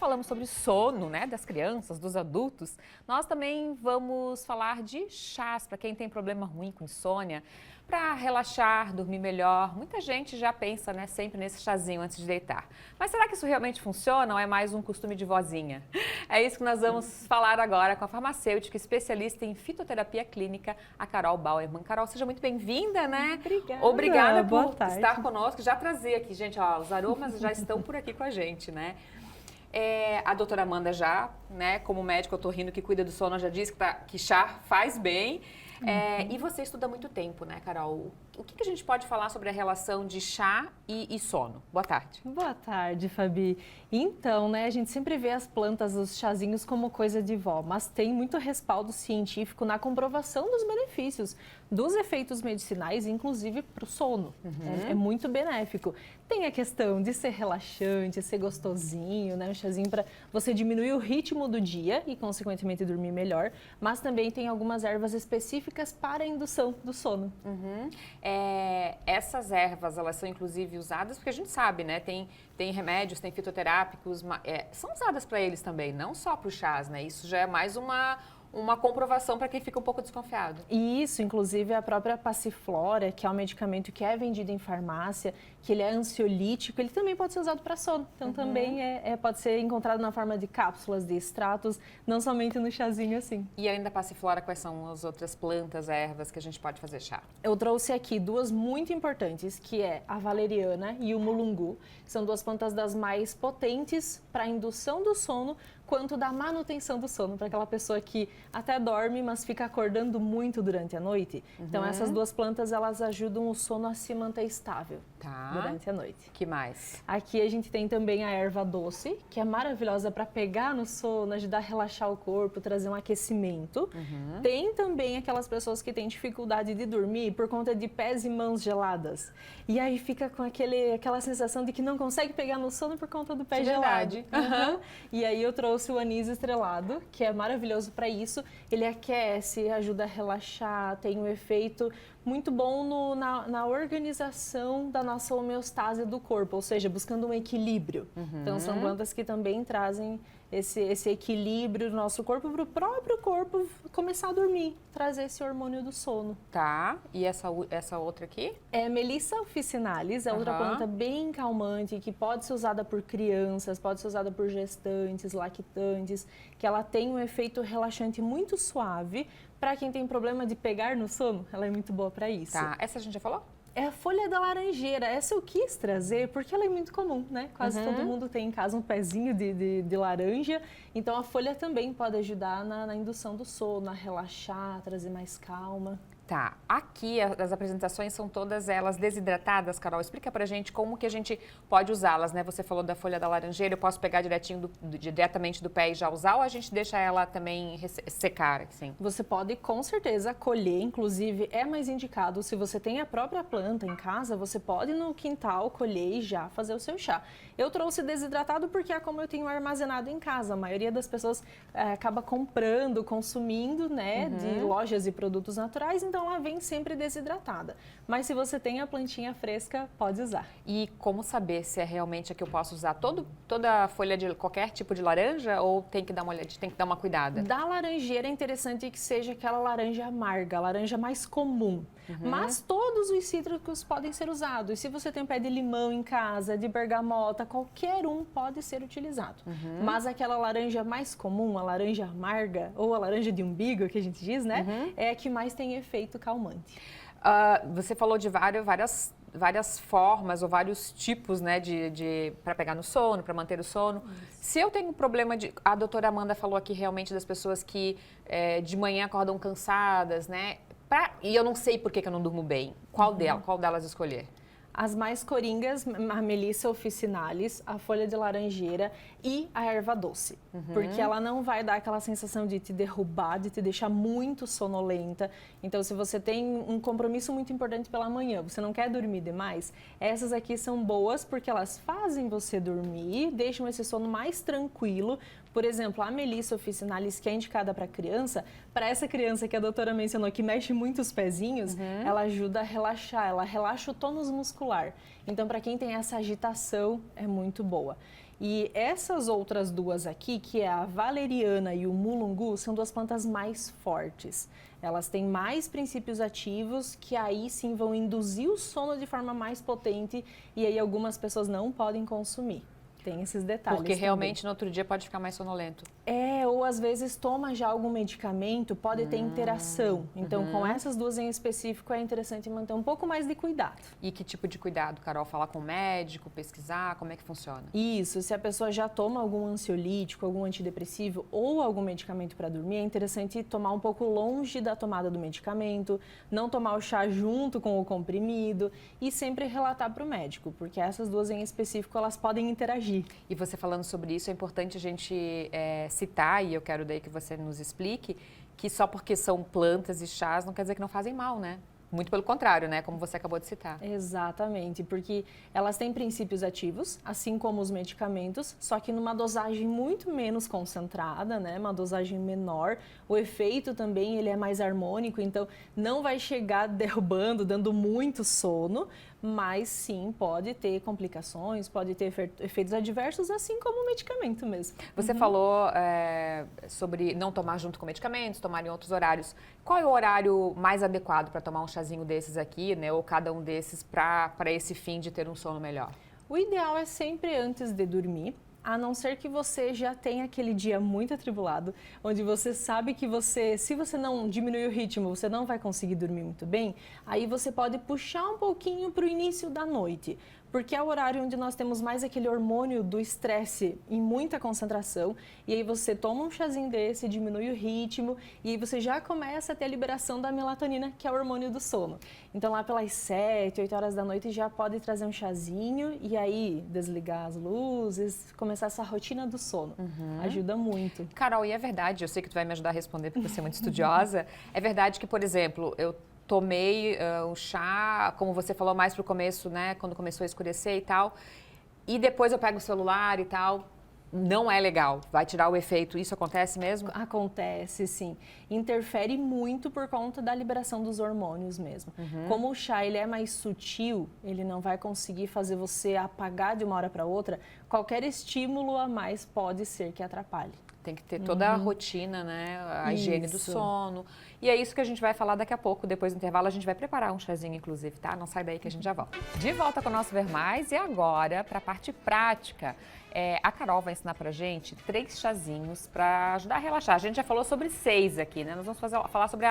falamos sobre sono, né, das crianças, dos adultos, nós também vamos falar de chás para quem tem problema ruim com insônia, para relaxar, dormir melhor. Muita gente já pensa, né, sempre nesse chazinho antes de deitar. Mas será que isso realmente funciona ou é mais um costume de vozinha? É isso que nós vamos falar agora com a farmacêutica especialista em fitoterapia clínica, a Carol Bauerman. Carol, seja muito bem-vinda, né? Obrigada. Obrigada Boa por tarde. estar conosco. Já trazer aqui, gente, ó, os aromas já estão por aqui com a gente, né? A doutora Amanda já, né, como médica otorrino que cuida do sono, já disse que chá faz bem. E você estuda há muito tempo, né, Carol? O que a gente pode falar sobre a relação de chá e sono? Boa tarde. Boa tarde, Fabi. Então, né, a gente sempre vê as plantas, os chazinhos como coisa de vó, mas tem muito respaldo científico na comprovação dos benefícios, dos efeitos medicinais, inclusive para o sono. É muito benéfico. Tem a questão de ser relaxante, ser gostosinho, né, um chazinho para você diminuir o ritmo do dia e, consequentemente, dormir melhor, mas também tem algumas ervas específicas para a indução do sono. Essas ervas, elas são inclusive usadas, porque a gente sabe, né, tem remédios, tem fitoterápicos, são usadas para eles também, não só para os chás, né, isso já é mais uma comprovação para quem fica um pouco desconfiado. E isso, inclusive, a própria Passiflora, que é um medicamento que é vendido em farmácia, que ele é ansiolítico, ele também pode ser usado para sono. Então, também pode ser encontrado na forma de cápsulas, de extratos, não somente no chazinho assim. E além da Passiflora, quais são as outras plantas, ervas que a gente pode fazer chá? Eu trouxe aqui duas muito importantes, que é a valeriana e o mulungu. São duas plantas das mais potentes para a indução do sono, quanto da manutenção do sono, para aquela pessoa que até dorme, mas fica acordando muito durante a noite. Então, essas duas plantas, elas ajudam o sono a se manter estável durante a noite. Que mais? Aqui a gente tem também a erva doce, que é maravilhosa para pegar no sono, ajudar a relaxar o corpo, trazer um aquecimento. Tem também aquelas pessoas que têm dificuldade de dormir por conta de pés e mãos geladas. E aí fica com aquela sensação de que não consegue pegar no sono por conta do pé gelado. E aí eu trouxe o anis estrelado, que é maravilhoso para isso. Ele aquece, ajuda a relaxar, tem um efeito muito bom na organização da nossa homeostase do corpo, ou seja, buscando um equilíbrio. Então, são plantas que também trazem esse equilíbrio do nosso corpo para o próprio corpo começar a dormir, trazer esse hormônio do sono. Tá, e essa outra aqui? É Melissa officinalis, é outra planta bem calmante, que pode ser usada por crianças, pode ser usada por gestantes, lactantes, que ela tem um efeito relaxante muito suave. Para quem tem problema de pegar no sono, ela é muito boa para isso. Tá, essa a gente já falou? É a folha da laranjeira. Essa eu quis trazer porque ela é muito comum, né? Quase todo mundo tem em casa um pezinho de laranja. Então, a folha também pode ajudar na indução do sono, a relaxar, trazer mais calma. Tá, aqui as apresentações são todas elas desidratadas, Carol. Explica pra gente como que a gente pode usá-las, né? Você falou da folha da laranjeira, eu posso pegar diretamente do pé e já usar, ou a gente deixa ela também secar, assim? Você pode, com certeza, colher, inclusive é mais indicado, se você tem a própria planta em casa, você pode no quintal colher e já fazer o seu chá. Eu trouxe desidratado porque é como eu tenho armazenado em casa. A maioria das pessoas acaba comprando, consumindo, né, de lojas e produtos naturais, então ela vem sempre desidratada. Mas se você tem a plantinha fresca, pode usar. E como saber se é realmente a que eu posso usar? Toda a folha de qualquer tipo de laranja ou tem que dar uma olhadinha, tem que dar uma cuidada? Da laranjeira é interessante que seja aquela laranja amarga, a laranja mais comum. Mas todos os cítricos podem ser usados. Se você tem um pé de limão em casa, de bergamota, qualquer um pode ser utilizado. Mas aquela laranja mais comum, a laranja amarga ou a laranja de umbigo, que a gente diz, né? É a que mais tem efeito calmante. Você falou de várias formas ou vários tipos, né, para pegar no sono, para manter o sono. Se eu tenho um problema a doutora Amanda falou aqui realmente das pessoas que de manhã acordam cansadas, né? E eu não sei por que eu não durmo bem. Qual delas escolher? As mais coringas, a Melissa officinalis, a folha de laranjeira e a erva doce. Porque ela não vai dar aquela sensação de te derrubar, de te deixar muito sonolenta. Então, se você tem um compromisso muito importante pela manhã, você não quer dormir demais, essas aqui são boas porque elas fazem você dormir, deixam esse sono mais tranquilo. Por exemplo, a Melissa officinalis, que é indicada para essa criança que a doutora mencionou, que mexe muito os pezinhos, ela ajuda a relaxar, ela relaxa o tônus muscular. Então, para quem tem essa agitação, é muito boa. E essas outras duas aqui, que é a valeriana e o mulungu, são duas plantas mais fortes. Elas têm mais princípios ativos que aí sim vão induzir o sono de forma mais potente e aí algumas pessoas não podem consumir. Tem esses detalhes. Porque realmente no outro dia pode ficar mais sonolento. Ou às vezes toma já algum medicamento, pode ter interação. Então, com essas duas em específico, é interessante manter um pouco mais de cuidado. E que tipo de cuidado, Carol? Falar com o médico, pesquisar, como é que funciona? Isso, se a pessoa já toma algum ansiolítico, algum antidepressivo ou algum medicamento para dormir, é interessante tomar um pouco longe da tomada do medicamento, não tomar o chá junto com o comprimido e sempre relatar para o médico, porque essas duas em específico, elas podem interagir. E você falando sobre isso, é importante a gente citar, e eu quero daí que você nos explique, que só porque são plantas e chás não quer dizer que não fazem mal, né? Muito pelo contrário, né? Como você acabou de citar. Exatamente, porque elas têm princípios ativos, assim como os medicamentos, só que numa dosagem muito menos concentrada, né? Uma dosagem menor. O efeito também ele é mais harmônico, então não vai chegar derrubando, dando muito sono, mas sim pode ter complicações, pode ter efeitos adversos, assim como o medicamento mesmo. Você falou sobre não tomar junto com medicamentos, tomar em outros horários. Qual é o horário mais adequado para tomar um chazinho desses aqui, né? Ou cada um desses para esse fim de ter um sono melhor? O ideal é sempre antes de dormir. A não ser que você já tenha aquele dia muito atribulado, onde você sabe que se você não diminuir o ritmo, você não vai conseguir dormir muito bem, aí você pode puxar um pouquinho para o início da noite, porque é o horário onde nós temos mais aquele hormônio do estresse em muita concentração, e aí você toma um chazinho desse, diminui o ritmo, e aí você já começa a ter a liberação da melatonina, que é o hormônio do sono. Então lá pelas 7, 8 horas da noite já pode trazer um chazinho, e aí desligar as luzes, começar essa rotina do sono. Ajuda muito. Carol, e é verdade, eu sei que tu vai me ajudar a responder porque você é muito estudiosa, é verdade que, por exemplo, eu tomei um chá, como você falou, mais pro começo, né, quando começou a escurecer e tal, e depois eu pego o celular e tal, não é legal, vai tirar o efeito, isso acontece mesmo? Acontece, sim. Interfere muito por conta da liberação dos hormônios mesmo. Como o chá ele é mais sutil, ele não vai conseguir fazer você apagar de uma hora para outra, qualquer estímulo a mais pode ser que atrapalhe. Tem que ter toda a rotina, né? A higiene do sono. E é isso que a gente vai falar daqui a pouco. Depois do intervalo, a gente vai preparar um chazinho, inclusive, tá? Não sai daí que a gente já volta. De volta com o nosso Ver Mais. E agora, para a parte prática, a Carol vai ensinar pra gente 3 chazinhos para ajudar a relaxar. A gente já falou sobre 6 aqui, né? Nós vamos falar sobre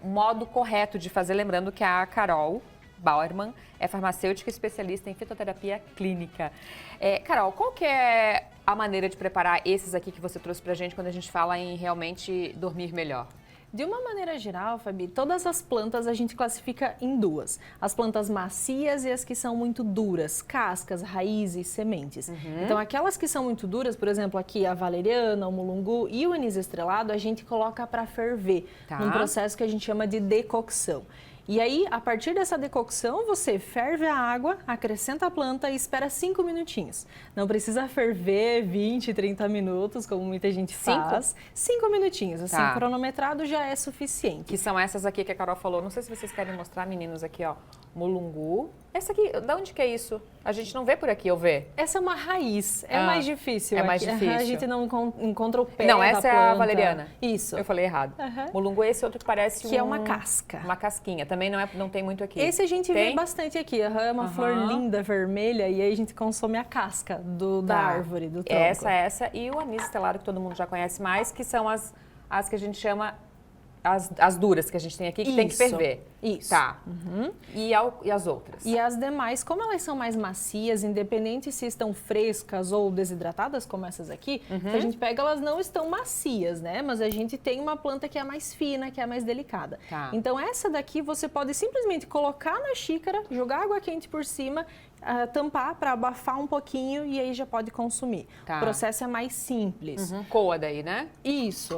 o modo correto de fazer. Lembrando que a Carol Bauerman é farmacêutica e especialista em fitoterapia clínica. Carol, qual que é a maneira de preparar esses aqui que você trouxe pra gente quando a gente fala em realmente dormir melhor? De uma maneira geral, Fabi, todas as plantas a gente classifica em duas. As plantas macias e as que são muito duras, cascas, raízes, sementes. Então, aquelas que são muito duras, por exemplo, aqui a valeriana, o mulungu e o anis estrelado, a gente coloca para ferver, num processo que a gente chama de decocção. E aí, a partir dessa decocção, você ferve a água, acrescenta a planta e espera 5 minutinhos. Não precisa ferver 20, 30 minutos, como muita gente faz. 5 minutinhos, assim, cronometrado já é suficiente. Que são essas aqui que a Carol falou. Não sei se vocês querem mostrar, meninos, aqui, ó. Mulungu. Essa aqui, de onde que é isso? A gente não vê por aqui, eu vê? Essa é uma raiz, é mais difícil. É mais difícil. A gente não encontra o pé Não, da essa planta. é a valeriana. Isso. Eu falei errado. Mulungu é esse outro que parece que é uma casca. Uma casquinha. Também não tem muito aqui. Esse a gente vê bastante aqui. É uma flor linda, vermelha, e aí a gente consome a casca da árvore, do tronco. Essa e o anis estelado, que todo mundo já conhece mais, que são as que a gente chama as duras que a gente tem aqui, que tem que ferver. Isso. Tá. E as outras? E as demais, como elas são mais macias, independente se estão frescas ou desidratadas, como essas aqui, se a gente pega, elas não estão macias, né? Mas a gente tem uma planta que é mais fina, que é mais delicada. Então, essa daqui você pode simplesmente colocar na xícara, jogar água quente por cima, tampar para abafar um pouquinho e aí já pode consumir. O processo é mais simples. Coa daí, né? Isso.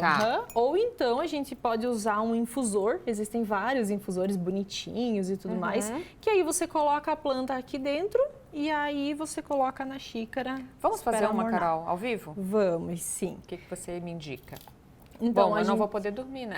Ou então a gente pode usar um infusor, existem vários infusores bonitinhos e tudo mais, que aí você coloca a planta aqui dentro e aí você coloca na xícara. Vamos fazer uma, Carol, ao vivo? Vamos, sim. O que você me indica? Então, Bom, eu não vou poder dormir, né?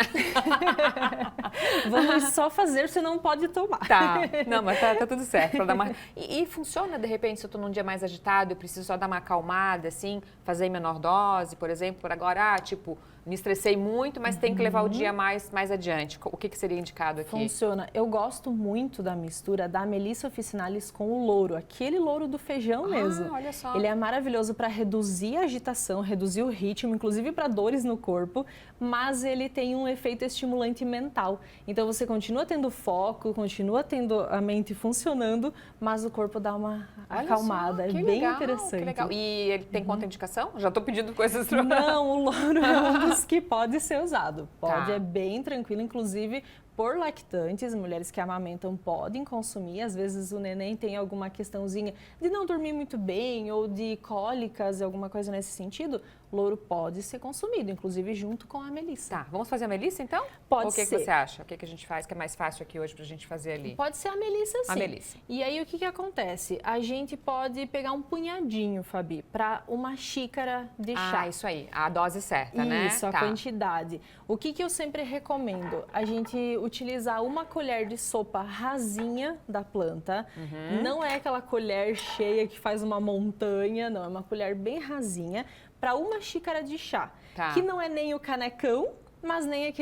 Vamos só fazer, você não pode tomar. Tá, não, mas tá tudo certo. Pra dar uma... e funciona, de repente, se eu tô num dia mais agitado, eu preciso só dar uma acalmada, assim, fazer em menor dose, por exemplo, por agora, tipo, me estressei muito, mas tem que levar o dia mais adiante. O que seria indicado aqui? Funciona. Eu gosto muito da mistura da Melissa officinalis com o louro, aquele louro do feijão mesmo. Olha só. Ele é maravilhoso para reduzir a agitação, reduzir o ritmo, inclusive para dores no corpo, mas ele tem um efeito estimulante mental. Então você continua tendo foco, continua tendo a mente funcionando, mas o corpo dá uma acalmada. Só, é bem legal, interessante. Que legal. E ele tem contraindicação? Já estou pedindo coisas para... Não, o louro é um dos que pode ser usado. Pode, Tá. é bem tranquilo, inclusive por lactantes, mulheres que amamentam podem consumir. Às vezes o neném tem alguma questãozinha de não dormir muito bem ou de cólicas, alguma coisa nesse sentido. Louro pode ser consumido, inclusive junto com a melissa. Tá, vamos fazer a melissa então? Pode Ou o que ser. que você acha? O que a gente faz que é mais fácil aqui hoje pra gente fazer ali? Pode ser a melissa, sim. A melissa. E aí o que acontece? A gente pode pegar um punhadinho, Fabi, para uma xícara de chá. Ah, isso aí, a dose certa, né? Isso, a quantidade. O que eu sempre recomendo? A gente utilizar uma colher de sopa rasinha da planta. Não é aquela colher cheia que faz uma montanha, não. É uma colher bem rasinha para uma xícara de chá. Tá. Que não é nem o canecão, mas nem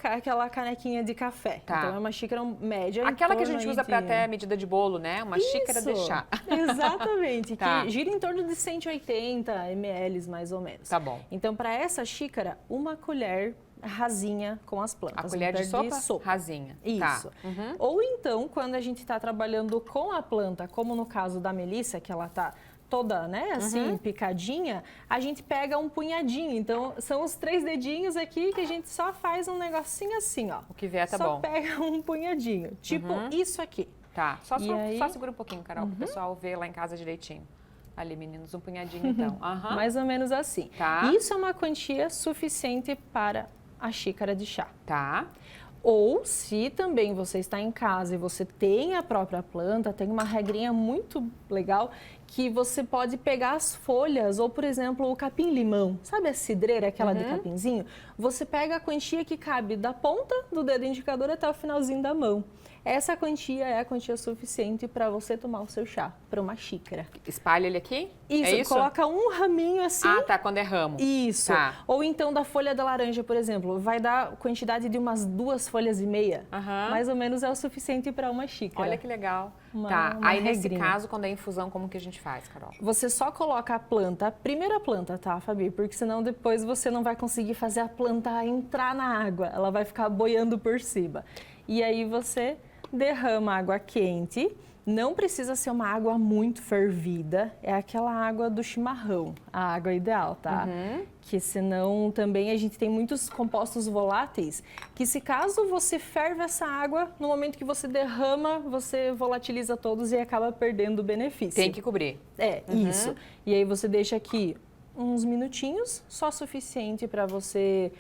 aquela canequinha de café. Tá. Então é uma xícara média. Aquela em que a torno gente aí usa de... para até medida de bolo, né? Uma xícara de chá. Exatamente, Tá. que gira em torno de 180 ml mais ou menos. Tá bom. Então, para essa xícara, uma colher rasinha com as plantas. A colher de uma sopa? Rasinha. Isso. Tá. Uhum. Ou então, quando a gente está trabalhando com a planta, como no caso da melissa, que ela está toda, né, assim, picadinha, a gente pega um punhadinho. Então, são os 3 dedinhos aqui que a gente só faz um negocinho assim, ó. O que vier tá só bom. pega um punhadinho. Tipo isso aqui. Tá, só aí- segura um pouquinho, Carol, para o pessoal ver lá em casa direitinho. Ali, meninos, um punhadinho então. Aham. Mais ou menos assim. Tá. Isso é uma quantia suficiente para a xícara de chá. Tá. Ou se também você está em casa e você tem a própria planta, tem uma regrinha muito legal que você pode pegar as folhas ou, por exemplo, o capim-limão. Sabe a cidreira, aquela de capinzinho? Você pega a quantia que cabe da ponta do dedo indicador até o finalzinho da mão. Essa quantia é a quantia suficiente para você tomar o seu chá, para uma xícara. Espalha ele aqui? Isso, É isso? coloca um raminho assim. Ah, tá, quando é ramo. Isso. Tá. Ou então da folha da laranja, por exemplo, vai dar quantidade de umas 2 folhas e meia. Aham. Mais ou menos é o suficiente para uma xícara. Olha que legal. Uma- Tá, uma aí nesse regrinha. caso, quando é infusão, como que a gente faz, Carol? Você só coloca a planta, primeiro a planta, tá, Fabi? Porque senão depois você não vai conseguir fazer a planta entrar na água. Ela vai ficar boiando por cima. E aí você derrama água quente. Não precisa ser uma água muito fervida, é aquela água do chimarrão, a água ideal, tá? Que senão também a gente tem muitos compostos voláteis, que se caso você ferve essa água, no momento que você derrama, você volatiliza todos e acaba perdendo o benefício. Tem que cobrir. É, isso. E aí você deixa aqui uns minutinhos, só suficiente para você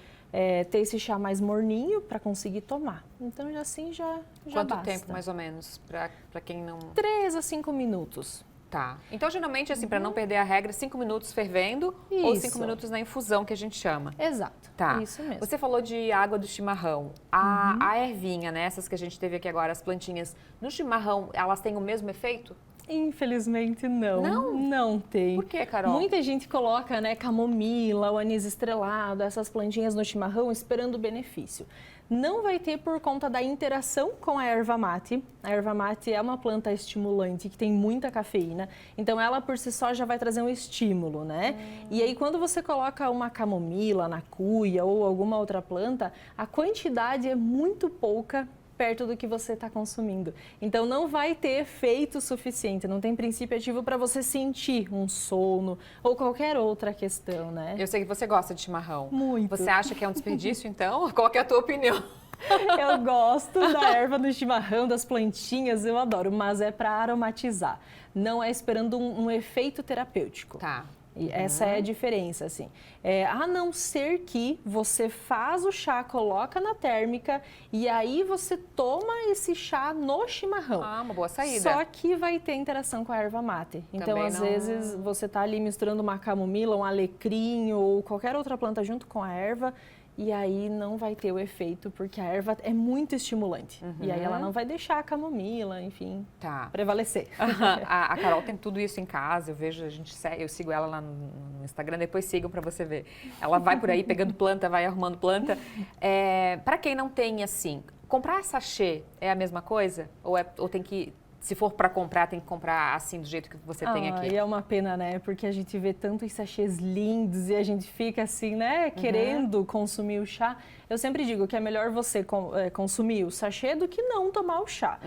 ter esse chá mais morninho para conseguir tomar. Então, assim já Quanto basta. tempo, mais ou menos, para quem não... 3 a 5 minutos. Tá. Então, geralmente, assim, para não perder a regra, 5 minutos fervendo ou 5 Isso. minutos na infusão, que a gente chama. Exato. Tá. Isso mesmo. Você falou de água do chimarrão. A ervinha, né, essas que a gente teve aqui agora, as plantinhas, no chimarrão, elas têm o mesmo efeito? Infelizmente, não. Não? Não tem. Por quê, Carol? Muita gente coloca, né, camomila, o anis estrelado, essas plantinhas no chimarrão esperando o benefício. Não vai ter por conta da interação com a erva mate. A erva mate é uma planta estimulante que tem muita cafeína, então ela por si só já vai trazer um estímulo, né? E aí quando você coloca uma camomila na cuia ou alguma outra planta, a quantidade é muito pouca perto do que você está consumindo. Então não vai ter efeito suficiente, não tem princípio ativo para você sentir um sono ou qualquer outra questão, né? Eu sei que você gosta de chimarrão. Muito. Você acha que é um desperdício, então? Qual que é a tua opinião? Eu gosto da erva do chimarrão, das plantinhas, eu adoro, mas é para aromatizar. Não é esperando um efeito terapêutico. Tá. E essa é a diferença, assim. A não ser que você faz o chá, coloca na térmica e aí você toma esse chá no chimarrão. Ah, uma boa saída. Só que vai ter interação com a erva mate. Então, Também às não- vezes, você tá ali misturando uma camomila, um alecrim ou qualquer outra planta junto com a erva e aí não vai ter o efeito, porque a erva é muito estimulante. E aí ela não vai deixar a camomila, enfim, prevalecer. A Carol tem tudo isso em casa, eu vejo, eu sigo ela lá no Instagram, depois sigam para você ver. Ela vai por aí pegando planta, vai arrumando planta. Para quem não tem assim, comprar sachê é a mesma coisa? Ou tem que... Se for para comprar, tem que comprar assim, do jeito que você tem aqui. E é uma pena, né? Porque a gente vê tantos sachês lindos e a gente fica assim, né? Querendo consumir o chá. Eu sempre digo que é melhor você consumir o sachê do que não tomar o chá.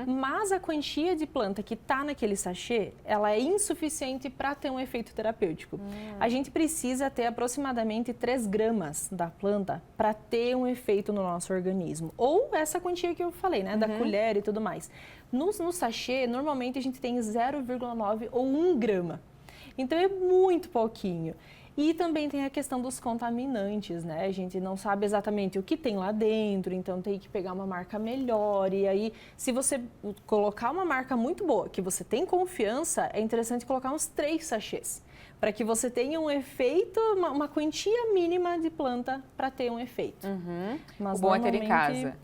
Mas a quantia de planta que está naquele sachê, ela é insuficiente para ter um efeito terapêutico. A gente precisa ter aproximadamente 3 gramas da planta para ter um efeito no nosso organismo. Ou essa quantia que eu falei, né? Da colher e tudo mais. No sachê, normalmente a gente tem 0,9 ou 1 grama. Então é muito pouquinho. E também tem a questão dos contaminantes, né? A gente não sabe exatamente o que tem lá dentro, então tem que pegar uma marca melhor. E aí, se você colocar uma marca muito boa, que você tem confiança, é interessante colocar uns 3 sachês, para que você tenha um efeito, uma quantia mínima de planta para ter um efeito. Mas o bom é ter em casa.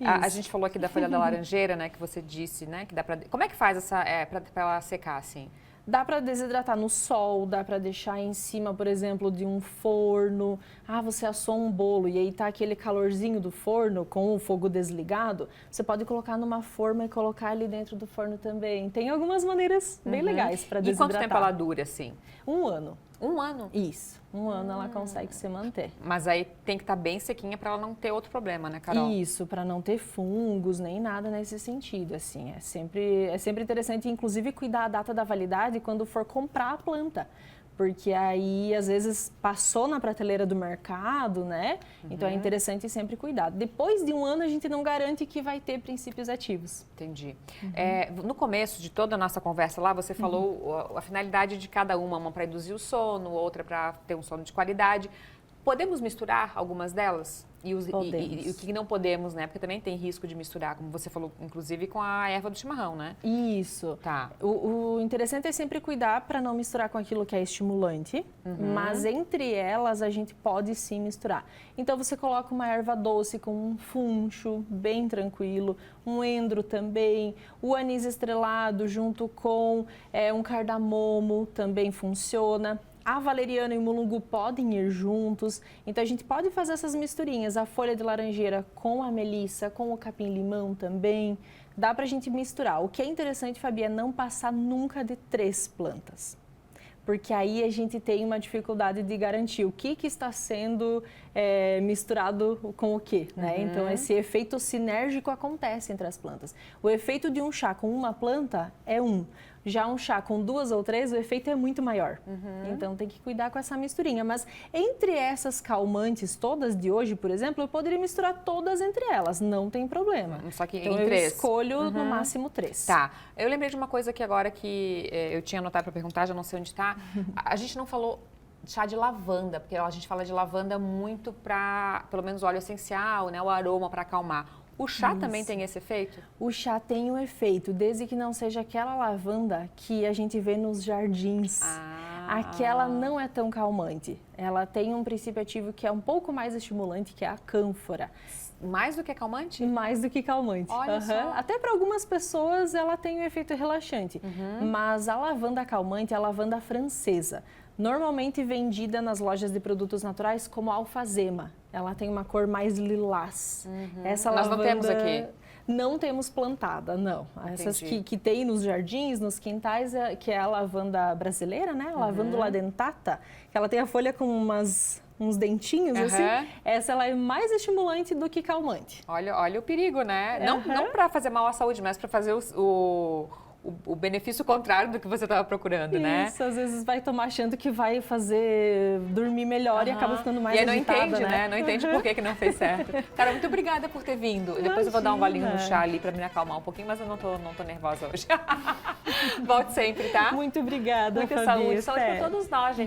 A isso. gente falou aqui da folha da laranjeira, né? Que você disse, né? Que dá pra... Como é que faz para ela secar assim? Dá para desidratar no sol, dá para deixar em cima, por exemplo, de um forno. Você assou um bolo e aí tá aquele calorzinho do forno com o fogo desligado. Você pode colocar numa forma e colocar ali dentro do forno também. Tem algumas maneiras bem legais para desidratar. E quanto tempo ela dura assim? 1 ano. 1 ano? Isso. 1 ano ela consegue se manter. Mas aí tem que estar bem sequinha para ela não ter outro problema, né, Carol? Isso, para não ter fungos nem nada nesse sentido, assim. É sempre interessante, inclusive, cuidar a data da validade quando for comprar a planta. Porque aí, às vezes, passou na prateleira do mercado, né? Então, é interessante sempre cuidar. Depois de 1 ano, a gente não garante que vai ter princípios ativos. Entendi. No começo de toda a nossa conversa lá, você falou a finalidade de cada uma para induzir o sono, outra para ter um sono de qualidade. Podemos misturar algumas delas? E o que não podemos, né? Porque também tem risco de misturar, como você falou, inclusive com a erva do chimarrão, né? Isso. Tá. O interessante é sempre cuidar para não misturar com aquilo que é estimulante, mas entre elas a gente pode sim misturar. Então você coloca uma erva doce com um funcho, bem tranquilo, um endro também, o anis estrelado junto com um cardamomo também funciona. A valeriana e o mulungu podem ir juntos, então a gente pode fazer essas misturinhas, a folha de laranjeira com a melissa, com o capim-limão também, dá pra gente misturar. O que é interessante, Fabi, é não passar nunca de 3 plantas, porque aí a gente tem uma dificuldade de garantir o que está sendo misturado com o que, né? Então esse efeito sinérgico acontece entre as plantas. O efeito de um chá com uma planta é já um chá com 2 ou 3, o efeito é muito maior. Então tem que cuidar com essa misturinha. Mas entre essas calmantes todas de hoje, por exemplo, eu poderia misturar todas entre elas, não tem problema. Só que então em eu 3. escolho no máximo 3. Tá. Eu lembrei de uma coisa que agora que eu tinha anotado para perguntar, já não sei onde está. A gente não falou chá de lavanda, porque a gente fala de lavanda muito para, pelo menos, óleo essencial, né? O aroma para acalmar. O chá também tem esse efeito? O chá tem um efeito, desde que não seja aquela lavanda que a gente vê nos jardins. Aquela não é tão calmante. Ela tem um princípio ativo que é um pouco mais estimulante, que é a cânfora. Mais do que calmante? Mais do que calmante. Olha só. Até para algumas pessoas ela tem um efeito relaxante. Mas a lavanda calmante é a lavanda francesa. Normalmente vendida nas lojas de produtos naturais como alfazema. Ela tem uma cor mais lilás. Essa Nós lavanda... não temos aqui. Não temos plantada, não. Essas que tem nos jardins, nos quintais, que é a lavanda brasileira, né? A lavanda dentata, que ela tem a folha com uns dentinhos, assim. Essa ela é mais estimulante do que calmante. Olha o perigo, né? Não para fazer mal à saúde, mas para fazer o benefício contrário do que você estava procurando, né? Isso, às vezes vai tomar achando que vai fazer dormir melhor e acaba ficando mais agitada, não entende, né? Não entende por que não fez certo. Cara, muito obrigada por ter vindo. Imagina. Depois eu vou dar um golinho no chá ali para me acalmar um pouquinho, mas eu não tô nervosa hoje. Volte sempre, tá? Muito obrigada, Muita Fabi. saúde para todos nós, gente.